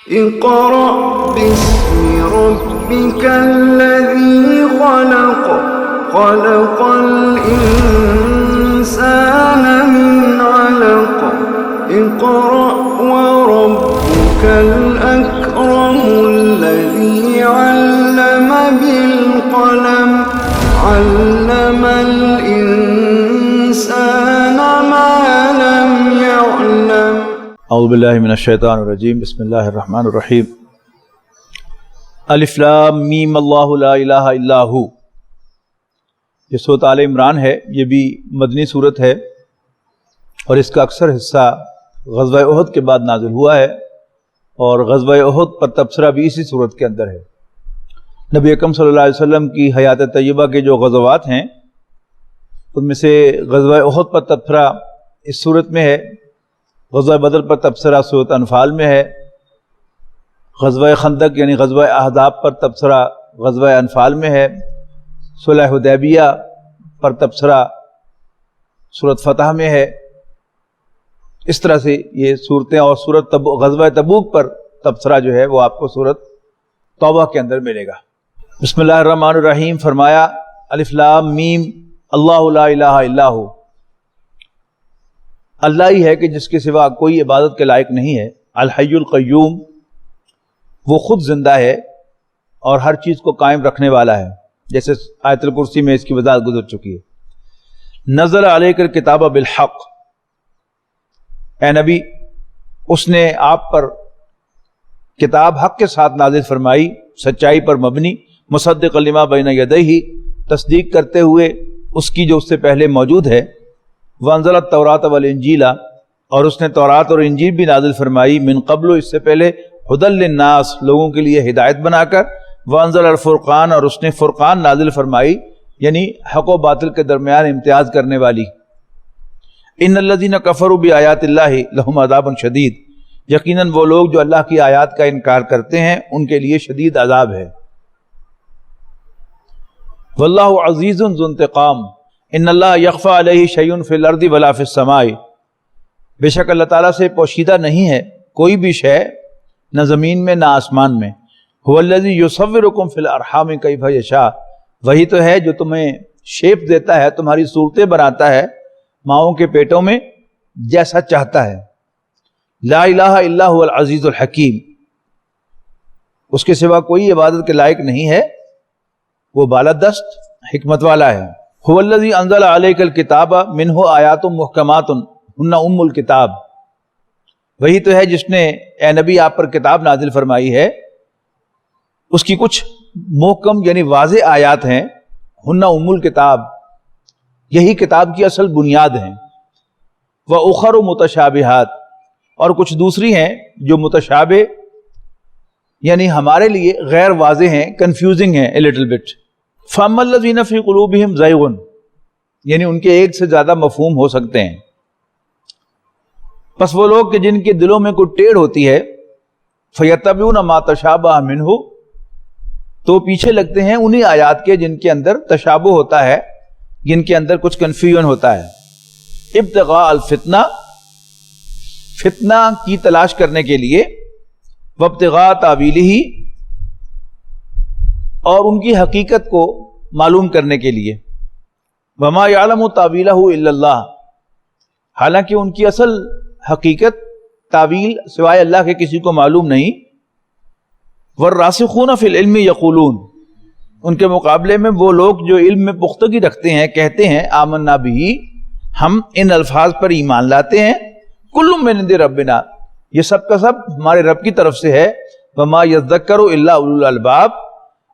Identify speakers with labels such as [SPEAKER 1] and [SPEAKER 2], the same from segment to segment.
[SPEAKER 1] اقرأ باسم ربك الذي خلق خلق الإنسان من علق اقرأ وربك الأكرم الذي علم بالقلم علم الإنسان ما لم يعلم.
[SPEAKER 2] اعوذ باللہ من الشیطان الرجیم. بسم اللہ الرحمن الرحیم. الف لام میم اللہ لا الہ الا ہو. یہ سورۃ آل عمران ہے. یہ بھی مدنی سورت ہے اور اس کا اکثر حصہ غزوہ احد کے بعد نازل ہوا ہے اور غزوہ احد پر تبصرہ بھی اسی سورت کے اندر ہے. نبی اکرم صلی اللہ علیہ وسلم کی حیات طیبہ کے جو غزوات ہیں ان میں سے غزوہ احد پر تبصرہ اس سورت میں ہے، غزوہ بدر پر تبصرہ سورۃ انفال میں ہے، غزوہ خندق یعنی غزوہ احزاب پر تبصرہ غزوہ انفال میں ہے، صلح حدیبیہ پر تبصرہ سورۃ فتح میں ہے. اس طرح سے یہ صورتیں اور غزوہ تبوک پر تبصرہ جو ہے وہ آپ کو سورۃ توبہ کے اندر ملے گا. بسم اللہ الرحمن الرحیم. فرمایا الف لام میم اللہ لا الہ الا ہو. اللہ ہی ہے کہ جس کے سوا کوئی عبادت کے لائق نہیں ہے. الحی القیوم، وہ خود زندہ ہے اور ہر چیز کو قائم رکھنے والا ہے، جیسے آیت الکرسی میں اس کی وضاحت گزر چکی ہے. نزل علیک الکتاب بالحق، اے نبی اس نے آپ پر کتاب حق کے ساتھ نازل فرمائی، سچائی پر مبنی، مصدق لما بین یدیہ، تصدیق کرتے ہوئے اس کی جو اس سے پہلے موجود ہے. وانزل التوراۃ والانجیل، اور اس نے تورات اور انجیل بھی نازل فرمائی، من قبل، اس سے پہلے، ہدی للناس، لوگوں کے لیے ہدایت بنا کر. وانزل الفرقان، اور اس نے فرقان نازل فرمائی یعنی حق و باطل کے درمیان امتیاز کرنے والی. ان الذین کفروا بآیات اللہ لہم عذاب شدید، یقیناً وہ لوگ جو اللہ کی آیات کا انکار کرتے ہیں ان کے لیے شدید عذاب ہے. واللہ عزیز ذو انتقام، ان اللہ یخفی علیہ شیء فی الارض ولا فی السماء، بے شک اللہ تعالیٰ سے پوشیدہ نہیں ہے کوئی بھی شے، نہ زمین میں نہ آسمان میں. هو الذی یصورکم فی الارحام کیف یشاء، وہی تو ہے جو تمہیں شیپ دیتا ہے، تمہاری صورتیں بناتا ہے ماؤں کے پیٹوں میں جیسا چاہتا ہے. لا الہ الا هو العزیز الحکیم، اس کے سوا کوئی عبادت کے لائق نہیں ہے، وہ بالادست حکمت والا ہے. هو الذی انزل علیک الکتاب منہ آیات محکمات ہن ام الکتاب، وہی تو ہے جس نے اے نبی آپ پر کتاب نازل فرمائی ہے، اس کی کچھ محکم یعنی واضح آیات ہیں، ہن ام الکتاب، یہی کتاب کی اصل بنیاد ہیں. وَأُخَرُ متشابہات، اور کچھ دوسری ہیں جو متشابہ یعنی ہمارے لیے غیر واضح ہیں، کنفیوزنگ ہیں a little bit. فَأَمَّا الَّذِينَ فِي قُلُوبِهِمْ زَيْغٌ، یعنی ان کے ایک سے زیادہ مفہوم ہو سکتے ہیں. پس وہ لوگ کہ جن کے دلوں میں کوئی ٹیڑھ ہوتی ہے، فَيَتَّبِعُونَ مَا تَشَابَهَ مِنْهُ، تو پیچھے لگتے ہیں انہی آیات کے جن کے اندر تشابہ ہوتا ہے، جن کے اندر کچھ کنفیوژن ہوتا ہے. ابتغاء الفتنہ، فتنہ کی تلاش کرنے کے لیے، وابتغاء تاویلہ، اور ان کی حقیقت کو معلوم کرنے کے لیے. وما یعلم تاویلہ الا اللہ، حالانکہ ان کی اصل حقیقت تاویل سوائے اللہ کے کسی کو معلوم نہیں. والراسخون فی العلم یقولون، ان کے مقابلے میں وہ لوگ جو علم میں پختگی رکھتے ہیں کہتے ہیں آمنا بہ، ہم ان الفاظ پر ایمان لاتے ہیں. کل من عند ربنا، یہ سب کا سب ہمارے رب کی طرف سے ہے. وما یذکر الا اولو الالباب،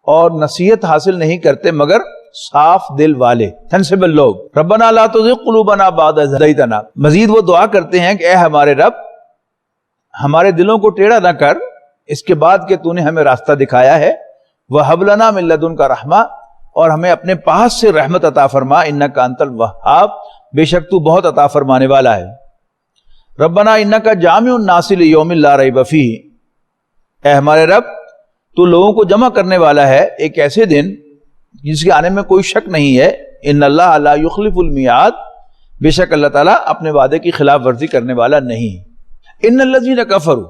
[SPEAKER 2] اور نصیحت حاصل نہیں کرتے مگر صاف دل والے، سینسیبل لوگ. ربنا لا تزغ قلوبنا بعد اذ ہدیتنا، مزید وہ دعا کرتے ہیں کہ اے ہمارے رب ہمارے دلوں کو ٹیڑھا نہ کر اس کے بعد کہ تو نے ہمیں راستہ دکھایا ہے. وَهَبْ لَنَا مِن لَّدُنْكَ رَحْمَةً، اور ہمیں اپنے پاس سے رحمت عطا فرما. اِنَّكَ أَنتَ الْوَهَّابُ، بے شک تو بہت عطا فرمانے والا ہے. ربنا اِنَّكَ جَامِعُ النَّاسِ لِيَوْمٍ لَا رَيْبَ فِيهِ، اے ہمارے رب تو لوگوں کو جمع کرنے والا ہے ایک ایسے دن جس کے آنے میں کوئی شک نہیں ہے. ان اللہ لا یخلف المیعاد، بے شک اللہ تعالیٰ اپنے وعدے کی خلاف ورزی کرنے والا نہیں. ان الذین کفروا،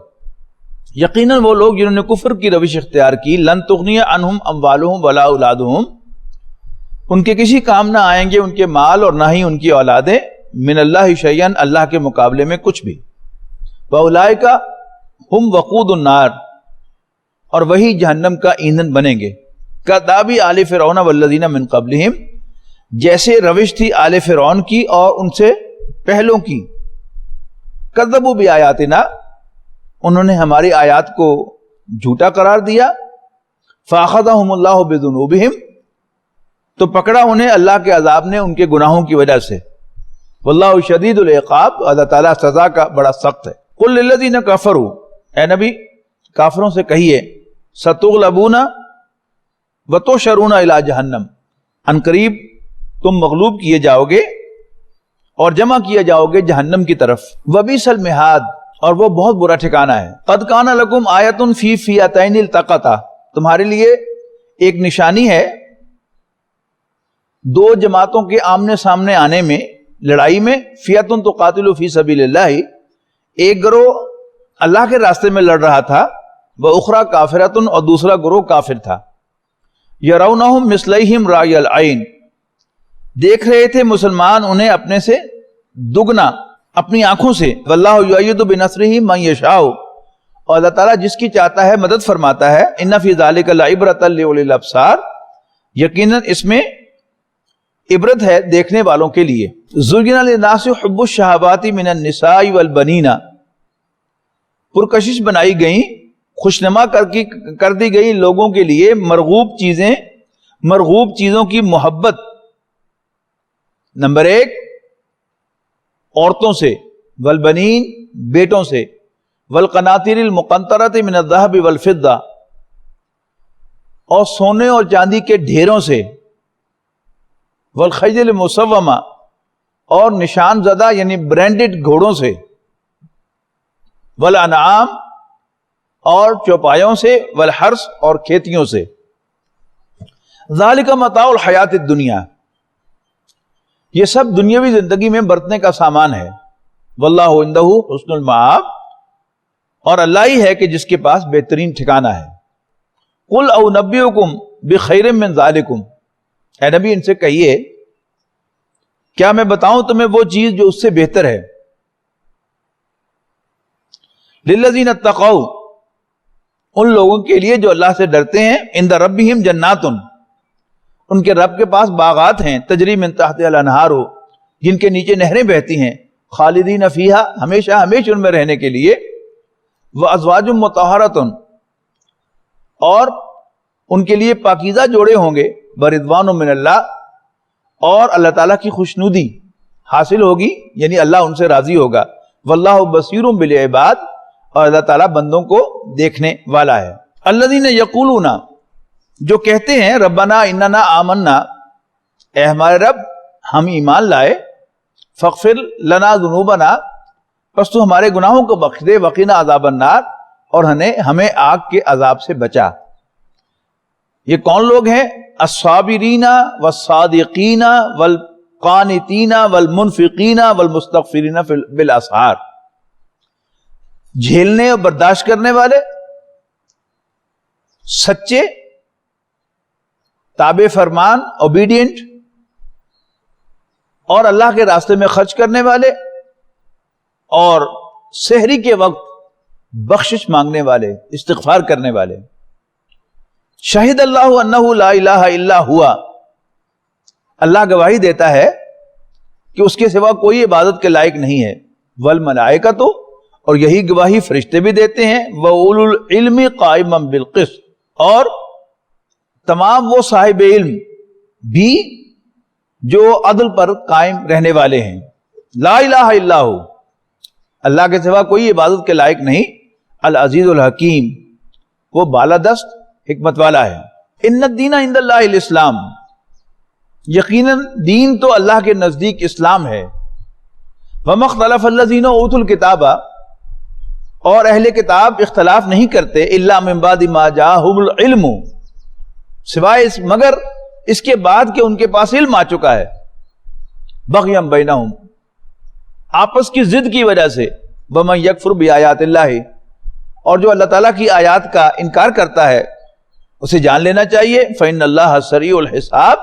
[SPEAKER 2] یقیناً وہ لوگ جنہوں نے کفر کی روش اختیار کی، لن تغنی عنہم اموالہم ولا اولادہم، ان کے کسی کام نہ آئیں گے ان کے مال اور نہ ہی ان کی اولادیں، من اللہ شیئا، اللہ کے مقابلے میں کچھ بھی، واولئک ہم وقود النار، اور وہی جہنم کا ایندھن بنیں گے، کداب آل فرعون والذین من قبلہم، جیسے روش تھی آل فرعون کی اور ان سے پہلوں کی، کذبوا بآیاتنا، انہوں نے ہماری آیات کو جھوٹا قرار دیا، فاخذہم اللہ بذنوبہم، تو پکڑا انہیں اللہ کے عذاب نے ان کے گناہوں کی وجہ سے، واللہ شدید العقاب، اللہ تعالیٰ سزا کا بڑا سخت ہے۔ قل للذین کفروا، اے نبی کافروں سے کہیے، ستغلبون وتحشرون الی جہنم، ان قریب تم مغلوب کیے جاؤ گے اور جمع کیے جاؤ گے جہنم کی طرف، وبئس المہاد، اور وہ بہت برا ٹھکانہ ہے، قد کان لکم آیۃ فی فئتین التقطا، تمہارے لیے ایک نشانی ہے دو جماعتوں کے آمنے سامنے آنے میں، لڑائی میں، فئۃ تقاتل فی سبیل اللہ، ایک گروہ اللہ کے راستے میں لڑ رہا تھا، وأخری کافرۃ، اور دوسرا گروہ کافر تھا، یرونہم مثلیہم رأی العین، دیکھ رہے تھے مسلمان انہیں اپنے سے دگنا اپنی آنکھوں سے، واللہ یؤید بنصرہ من یشاء، اور اللہ تعالیٰ جس کی چاہتا ہے مدد فرماتا ہے، ان فی ذلک لعبرۃ لأولی الابصار، یقیناً اس میں عبرت ہے دیکھنے والوں کے لیے۔ زُیِّنَ لِلنَّاسِ حُبُّ الشَّهَوَاتِ مِنَ النِّسَاءِ وَالْبَنِینَ، پرکشش بنائی گئیں، خوشنما کر دی گئی لوگوں کے لیے مرغوب چیزوں کی محبت، نمبر ایک عورتوں سے، والبنین بیٹوں سے، والقناطیر المقنطرۃ من الذهب والفضہ، اور سونے اور چاندی کے ڈھیروں سے، والخیل المسومہ، اور نشان زدہ یعنی برانڈڈ گھوڑوں سے، والانعام، اور چوپایوں سے، والحرث، اور کھیتیوں سے، ذالک متاع الحیات الدنیا، یہ سب دنیاوی زندگی میں برتنے کا سامان ہے، واللہ عندہ حسن المآب، اور اللہ ہی ہے کہ جس کے پاس بہترین ٹھکانہ ہے۔ قل اونبئکم بخیر من ذالکم، اے نبی ان سے کہیے کیا میں بتاؤں تمہیں وہ چیز جو اس سے بہتر ہے، للذین اتقوا، ان لوگوں کے لیے جو اللہ سے ڈرتے ہیں، عند ربہم جنات، ان کے رب کے پاس باغات ہیں، تجری من تحتہا الانہار، جن کے نیچے نہریں بہتی ہیں، خالدین فیہا، ہمیشہ ہمیشہ ان میں رہنے کے لیے، وازواج مطہرۃ، اور ان کے لیے پاکیزہ جوڑے ہوں گے، برضوان من اللہ، اور اللہ تعالیٰ کی خوشنودی حاصل ہوگی، یعنی اللہ ان سے راضی ہوگا، واللہ بصیر بالعباد، اور اللہ تعالیٰ بندوں کو دیکھنے والا ہے۔ الذین یقولون، جو کہتے ہیں، ربنا اننا آمنا، اے ہمارے رب ہم ایمان لائے، فاغفر لنا ذنوبنا، پس تو ہمارے گناہوں کو بخش دے، وقنا عذاب النار، اور ہمیں آگ کے عذاب سے بچا۔ یہ کون لوگ ہیں؟ الصابرین والصادقین والقانتین والمنفقین والمستغفرین بالاسحار، جھیلنے اور برداشت کرنے والے، سچے، تابع فرمان، اوبیڈینٹ، اور اللہ کے راستے میں خرچ کرنے والے، اور سحری کے وقت بخشش مانگنے والے، استغفار کرنے والے۔ شہد اللہ انہ لا الہ الا ہوا، اللہ گواہی دیتا ہے کہ اس کے سوا کوئی عبادت کے لائق نہیں ہے، والملائکۃ، اور یہی گواہی فرشتے بھی دیتے ہیں، وَأُولُو الْعِلْمِ قَائِمًا بِالْقِسْطِ، اور تمام وہ صاحب علم بھی جو عدل پر قائم رہنے والے ہیں۔ لا الہ الا ہو، اللہ کے سوا کوئی عبادت کے لائق نہیں، العزیز الحکیم، وہ بالادست حکمت والا ہے۔ ان الدین عند اللہ الاسلام، یقیناً دین تو اللہ کے نزدیک اسلام ہے۔ وما اختلف الذین اوتوا الکتاب، اور اہل کتاب اختلاف نہیں کرتے، الا من بعد ما جاءہم العلم، سوائے مگر اس کے بعد کہ ان کے پاس علم آ چکا ہے، بغیا بینہم، آپس کی ضد کی وجہ سے، ومن یکفر بآیات اللہ، اور جو اللہ تعالیٰ کی آیات کا انکار کرتا ہے اسے جان لینا چاہیے فَإِنَّ اللَّهَ سَرِيعُ الْحِسَابِ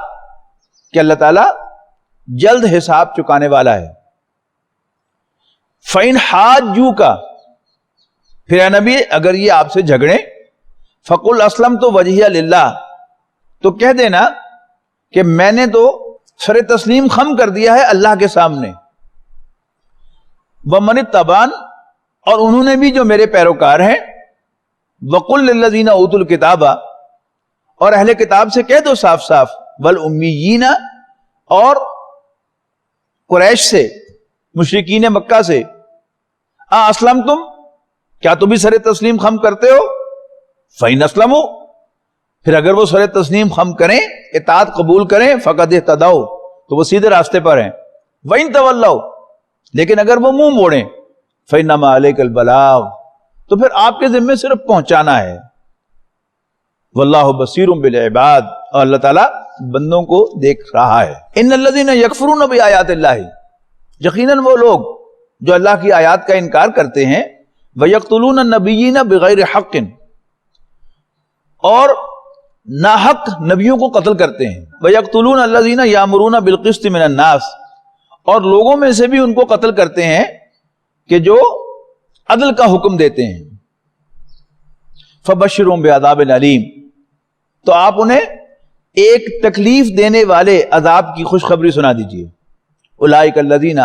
[SPEAKER 2] کہ اللہ تعالیٰ جلد حساب چکانے والا ہے. فَإِنْ حَاجُّوكَ پھر اے نبی اگر یہ آپ سے جھگڑیں فَقُلْ أَسْلَمْتُ وَجْهِيَ لِلَّهِ تو کہہ دینا کہ میں نے تو سر تسلیم خم کر دیا ہے اللہ کے سامنے. وَمَنِ اتَّبَعَنِ اور انہوں نے بھی جو میرے پیروکار ہیں. وَقُلْ لِلَّذِينَ أُوتُوا الْكِتَابَ اور اہل کتاب سے کہہ دو صاف صاف وَالْأُمِّيِّينَ اور قریش سے مشرکین مکہ سے اسلمتم کیا تم بھی سر تسلیم خم کرتے ہو؟ فَإِنْ أَسْلَمُوا پھر اگر وہ سر تسلیم خم کریں اطاعت قبول کریں فَقَدْ اهْتَدَوْا تو وہ سیدھے راستے پر ہیں. وَإِنْ تَوَلَّوْا لیکن اگر وہ منہ موڑیں فَإِنَّمَا عَلَيْكَ الْبَلَاغُ تو پھر آپ کے ذمے صرف پہنچانا ہے. واللہ بصیر بالعباد اور اللہ تعالیٰ بندوں کو دیکھ رہا ہے. ان الذین یکفرون بآیات اللہ یقیناً وہ لوگ جو اللہ کی آیات کا انکار کرتے ہیں ویقتلون النبیین بغیر حق اور ناحق نبیوں کو قتل کرتے ہیں. ویقتلون الذین یامرون بالقسط من الناس اور لوگوں میں سے بھی ان کو قتل کرتے ہیں کہ جو عدل کا حکم دیتے ہیں. فبشرهم بعذاب علیم تو آپ انہیں ایک تکلیف دینے والے عذاب کی خوشخبری سنا دیجئے. اولئک الذین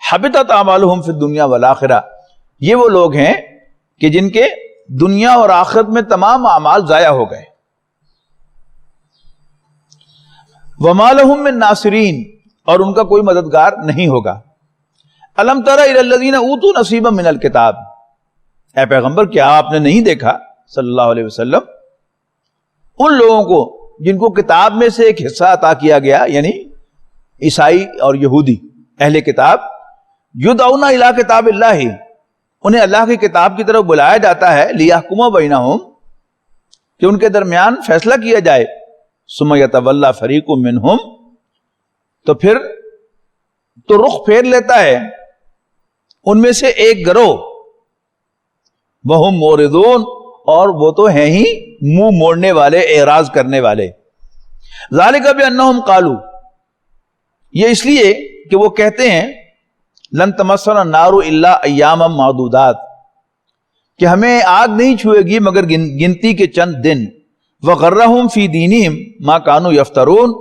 [SPEAKER 2] حبطت اعمالهم فی الدنیا والآخرہ یہ وہ لوگ ہیں کہ جن کے دنیا اور آخرت میں تمام اعمال ضائع ہو گئے. وما لهم من ناصرین اور ان کا کوئی مددگار نہیں ہوگا. الم تر الی الذین اوتوا نصیبا من الکتاب اے پیغمبر کیا آپ نے نہیں دیکھا صلی اللہ علیہ وسلم ان لوگوں کو جن کو کتاب میں سے ایک حصہ عطا کیا گیا یعنی عیسائی اور یہودی اہل کتاب یدعون الی کتاب اللہ انہیں اللہ کی کتاب کی طرف بلایا جاتا ہے لیحکم بینہم کہ ان کے درمیان فیصلہ کیا جائے. ثم یتولی فریق منہم تو پھر تو رخ پھیر لیتا ہے ان میں سے ایک گروہ وہم موردون اور وہ تو ہیں ہی منہ موڑنے والے اعراض کرنے والے. ذالک بانہم قالوا یہ اس لیے کہ وہ کہتے ہیں لن تمسنا النار الا ایاما معدودات کہ ہمیں آگ نہیں چھوئے گی مگر گنتی کے چند دن. وغرہم فی دینہم ما کانوا یفترون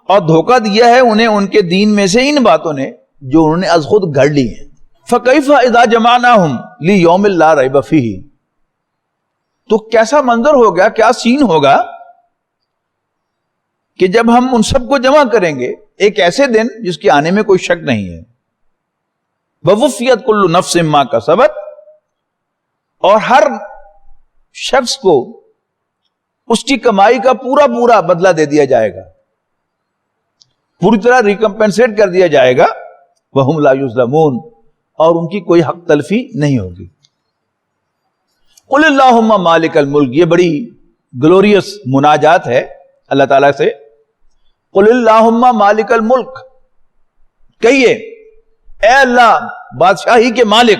[SPEAKER 2] اور دھوکہ دیا ہے انہیں ان کے دین میں سے ان باتوں نے جو انہوں نے از خود گھڑ لی ہیں. فکیف اذا جمعناہم لیوم لا ریب فیہ تو کیسا منظر ہوگا کیا سین ہوگا کہ جب ہم ان سب کو جمع کریں گے ایک ایسے دن جس کے آنے میں کوئی شک نہیں ہے. ووفیت کل نفس ما کسبت اور ہر شخص کو اس کی کمائی کا پورا پورا بدلہ دے دیا جائے گا پوری طرح ریکمپنسیٹ کر دیا جائے گا. وہم لا یظلمون اور ان کی کوئی حق تلفی نہیں ہوگی. قل اللہم مالک الملک یہ بڑی گلوریس مناجات ہے اللہ تعالیٰ سے. قل اللہم مالک الملک کہیے اے اللہ بادشاہی کے مالک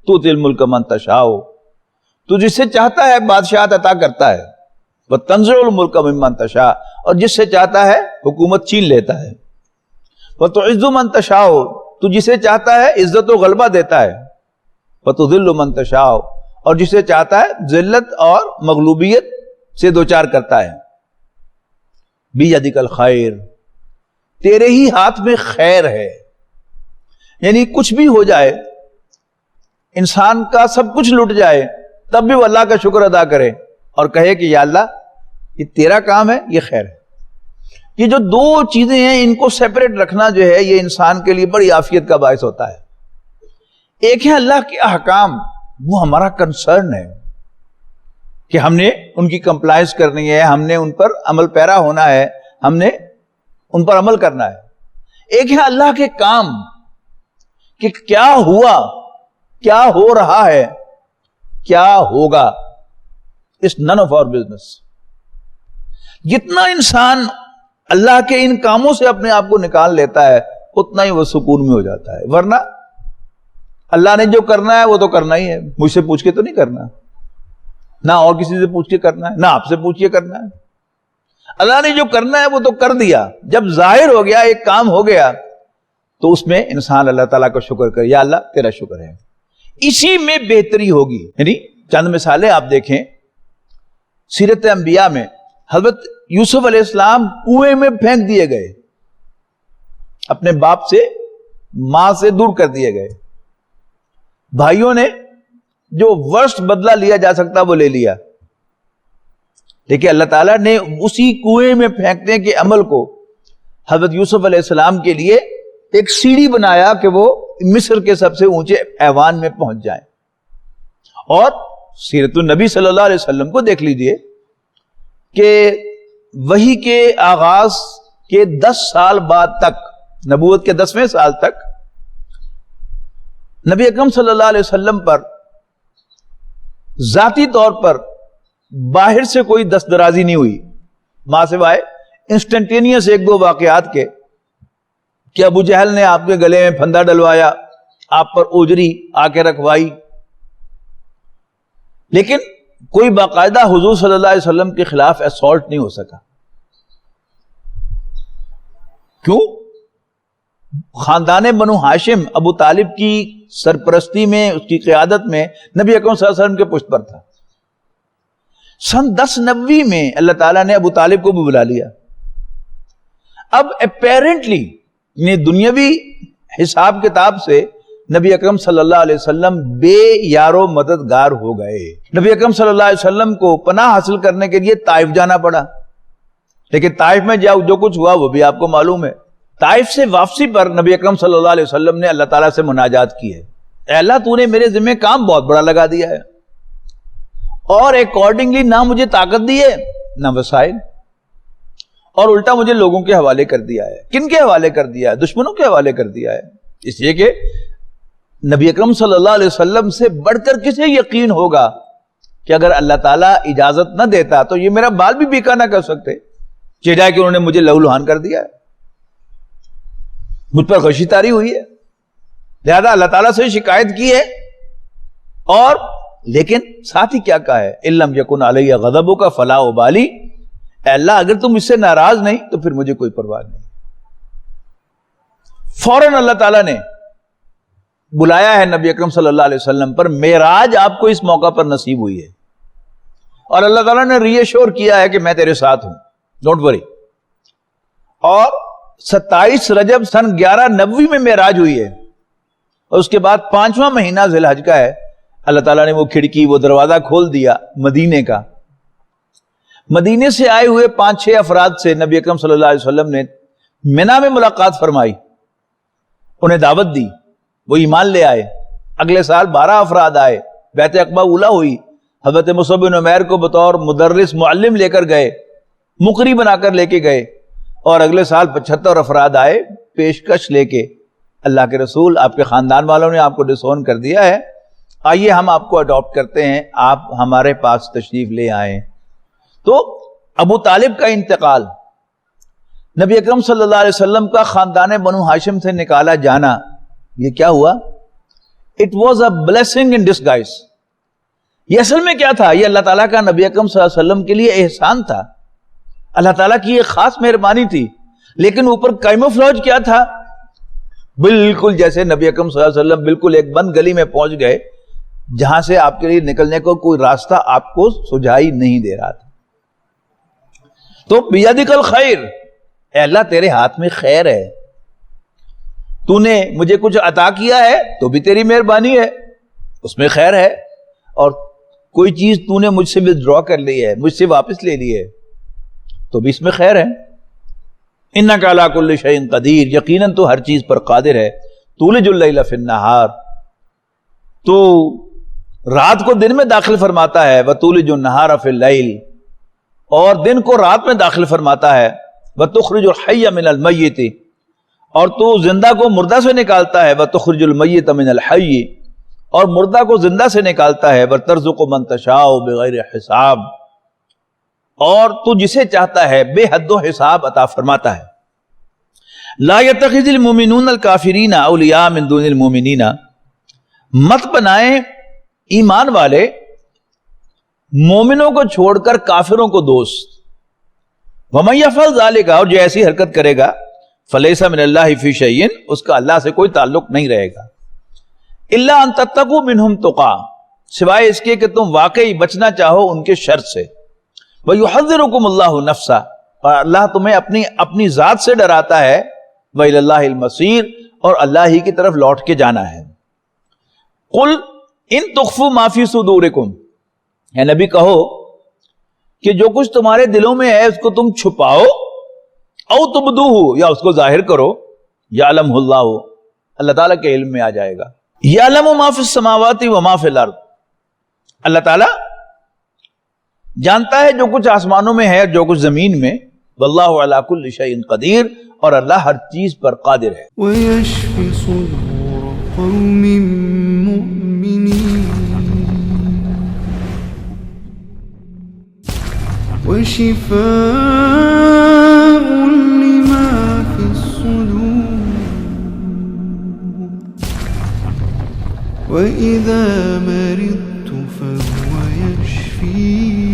[SPEAKER 2] تؤتی الملک من تشاء تو جس سے چاہتا ہے بادشاہت عطا کرتا ہے. وتنزع الملک ممن تشاء اور جس سے چاہتا ہے حکومت چھین لیتا ہے. وتعز من تشاء تو جسے چاہتا ہے عزت و غلبہ دیتا ہے. وتذل من تشاء اور جسے چاہتا ہے ذلت اور مغلوبیت سے دوچار کرتا ہے. بیدک الخیر تیرے ہی ہاتھ میں خیر ہے یعنی کچھ بھی ہو جائے انسان کا سب کچھ لٹ جائے تب بھی وہ اللہ کا شکر ادا کرے اور کہے کہ یا اللہ یہ تیرا کام ہے یہ خیر ہے. یہ جو دو چیزیں ہیں ان کو سیپریٹ رکھنا جو ہے یہ انسان کے لیے بڑی عافیت کا باعث ہوتا ہے. ایک ہے اللہ کے احکام وہ ہمارا کنسرن ہے کہ ہم نے ان کی کمپلائنس کرنی ہے ہم نے ان پر عمل پیرا ہونا ہے ہم نے ان پر عمل کرنا ہے. ایک ہے اللہ کے کام کہ کیا ہوا کیا ہو رہا ہے کیا ہوگا it's none of our business. جتنا انسان اللہ کے ان کاموں سے اپنے آپ کو نکال لیتا ہے اتنا ہی وہ سکون میں ہو جاتا ہے. ورنہ اللہ نے جو کرنا ہے وہ تو کرنا ہی ہے مجھ سے پوچھ کے تو نہیں کرنا. نہ اور کسی سے پوچھ کے کرنا ہے، نہ آپ سے پوچھ کے کرنا ہے. اللہ نے جو کرنا ہے وہ تو کر دیا. جب ظاہر ہو گیا، ایک کام ہو گیا، تو اس میں انسان اللہ تعالیٰ کا شکر کرے، یا اللہ تیرا شکر ہے. اسی میں بہتری ہوگی. یعنی چند مثالیں آپ دیکھیں سیرت انبیاء میں. حضرت یوسف علیہ السلام کنویں میں پھینک دیے گئے، اپنے باپ سے، ماں سے دور کر دیے گئے. بھائیوں نے جو ورسٹ بدلہ لیا جا سکتا وہ لے لیا، لیکن اللہ تعالیٰ نے اسی کنویں میں پھینکنے کے عمل کو حضرت یوسف علیہ السلام کے لیے ایک سیڑھی بنایا کہ وہ مصر کے سب سے اونچے ایوان میں پہنچ جائیں. اور سیرت النبی صلی اللہ علیہ وسلم کو دیکھ لیجئے کہ وحی کے آغاز کے 10 سال بعد تک، نبوت کے 10ویں سال تک، نبی اکرم صلی اللہ علیہ وسلم پر ذاتی طور پر باہر سے کوئی دست درازی نہیں ہوئی، ماں سوائے انسٹنٹینیس 1-2 واقعات کے کہ ابو جہل نے آپ کے گلے میں پھندا ڈلوایا، آپ پر اوجری آ کے رکھوائی. لیکن کوئی باقاعدہ حضور صلی اللہ علیہ وسلم کے خلاف اسالٹ نہیں ہو سکا. کیوں؟ خاندان بنو ہاشم ابو طالب کی سرپرستی میں، اس کی قیادت میں نبی اکرم صلی اللہ علیہ وسلم کے پشت پر تھا. سن 1090 میں اللہ تعالیٰ نے ابو طالب کو بھی بلا لیا. اب اپیرنٹلی دنیاوی حساب کتاب سے نبی اکرم صلی اللہ علیہ وسلم بے یار و مددگار ہو گئے. نبی اکرم صلی اللہ علیہ وسلم کو پناہ حاصل کرنے کے لیے طائف جانا پڑا، لیکن طائف میں جو کچھ ہوا وہ بھی آپ کو معلوم ہے. طائف سے واپسی پر نبی اکرم صلی اللہ علیہ وسلم نے اللہ تعالیٰ سے مناجات کی ہے، اے اللہ تو نے میرے ذمہ کام بہت بڑا لگا دیا ہے، اور اکارڈنگلی نہ مجھے طاقت دی ہے نہ وسائل، اور الٹا مجھے لوگوں کے حوالے کر دیا ہے. کن کے حوالے کر دیا ہے؟ دشمنوں کے حوالے کر دیا ہے. اس لیے کہ نبی اکرم صلی اللہ علیہ وسلم سے بڑھ کر کسے یقین ہوگا کہ اگر اللہ تعالیٰ اجازت نہ دیتا تو یہ میرا بال بھی بیکا نہ کر سکتے، چیڑا کہ انہوں نے مجھے لہو لہان کر دیا ہے، مجھ پر غشی تاری ہوئی ہے. لہذا اللہ تعالیٰ سے شکایت کی ہے، اور لیکن ساتھ ہی کیا کہا ہے؟ اِلَّمْ يَكُنْ عَلَيَّ غَضَبُكَ فَلَا أُبَالِي. اے اللہ اگر تم اس سے ناراض نہیں تو پھر مجھے کوئی پرواہ نہیں. فوراً اللہ تعالیٰ نے بلایا ہے نبی اکرم صلی اللہ علیہ وسلم پر. معراج آپ کو اس موقع پر نصیب ہوئی ہے، اور اللہ تعالیٰ نے ری ایشور کیا ہے کہ میں تیرے ساتھ ہوں، ڈونٹ وری. اور 27 رجب سن 1190 میں معراج ہوئی ہے، اور اس کے بعد 5واں مہینہ ذی الحج کا ہے. اللہ تعالیٰ نے وہ کھڑکی، وہ دروازہ کھول دیا مدینے کا. مدینے سے آئے ہوئے 5-6 افراد سے نبی اکرم صلی اللہ علیہ وسلم نے منا میں ملاقات فرمائی، انہیں دعوت دی، وہ ایمان لے آئے. اگلے سال 12 افراد آئے، بیعت عقبہ اولا ہوئی، حضرت مصعب بن عمیر کو بطور مدرس معلم لے کر گئے، مقری بنا کر لے کے گئے. اور اگلے سال 75 افراد آئے پیشکش لے کے، اللہ کے رسول آپ کے خاندان والوں نے آپ کو ڈسون کر دیا ہے، آئیے ہم آپ کو اڈاپٹ کرتے ہیں، آپ ہمارے پاس تشریف لے آئیں. تو ابو طالب کا انتقال، نبی اکرم صلی اللہ علیہ وسلم کا خاندان بنو ہاشم سے نکالا جانا، یہ کیا ہوا؟ It was a blessing in disguise. یہ اصل میں کیا تھا؟ یہ اللہ تعالیٰ کا نبی اکرم صلی اللہ علیہ وسلم کے لیے احسان تھا، اللہ تعالیٰ کی ایک خاص مہربانی تھی. لیکن اوپر کیموفلاج کیا تھا؟ بالکل جیسے نبی اکرم صلی اللہ علیہ وسلم بالکل ایک بند گلی میں پہنچ گئے جہاں سے آپ کے لیے نکلنے کو کوئی راستہ آپ کو سجائی نہیں دے رہا تھا. تو بیدک الخیر، اے اللہ تیرے ہاتھ میں خیر ہے، تو نے مجھے کچھ عطا کیا ہے تو بھی تیری مہربانی ہے، اس میں خیر ہے، اور کوئی چیز تو نے مجھ سے withdraw کر لی ہے، مجھ سے واپس لے لی ہے تو بھی اس میں خیر ہے. انک علی کل شیء قدیر، یقیناً تو ہر چیز پر قادر ہے. تولج اللیل فی النہار، تو رات کو دن میں داخل فرماتا ہے، وتولج النہار فی اللیل، اور دن کو رات میں داخل فرماتا ہے، وتخرج الحی من المیت، اور تو زندہ کو مردہ سے نکالتا ہے، وتخرج المیت من الحی، اور مردہ کو زندہ سے نکالتا ہے، وترزق من تشاء بغیر حساب، اور تو جسے چاہتا ہے بے حد و حساب عطا فرماتا ہے. لا يتخذ المؤمنون الکافرین اولیاء من دون المؤمنین، مت بنائیں ایمان والے مومنوں کو چھوڑ کر کافروں کو دوست. وَمَن يَفْعَلْ ذَلِكَ، اور جو ایسی حرکت کرے گا، فَلَيْسَ مِنَ اللَّهِ فِي شَيْءٍ، اس کا اللہ سے کوئی تعلق نہیں رہے گا. إِلَّا أَن تَتَّقُوا مِنْهُمْ تُقَىٰ، سوائے اس کے کہ تم واقعی بچنا چاہو ان کے شر سے. وَيُحَذِّرُكُمُ اللَّهُ نَفْسَهُ، اور اللہ تمہیں اپنی ذات سے ڈراتا ہے. وَإِلَى اللَّهِ الْمَصِيرُ، اور اللہ ہی کی طرف لوٹ کے جانا ہے. قُلْ إِن تُخْفُوا مَا فِي صُدُورِكُمْ، اے نبی کہو کہ جو کچھ تمہارے دلوں میں ہے اس کو تم چھپاؤ، او تبدوہ، یا اس کو ظاہر کرو، یعلمہ اللہ، اللہ تعالیٰ کے علم میں آ جائے گا. یعلم ما فی السماوات وما فی الارض، اللہ تعالیٰ جانتا ہے جو کچھ آسمانوں میں ہے اور جو کچھ زمین میں. واللہ علی کل شیء قدیر، اور اللہ ہر چیز پر قادر ہے.
[SPEAKER 1] ويشفي صدور قوم مؤمنين وشفاء لما في الصدور وإذا مرضت فهو يشفين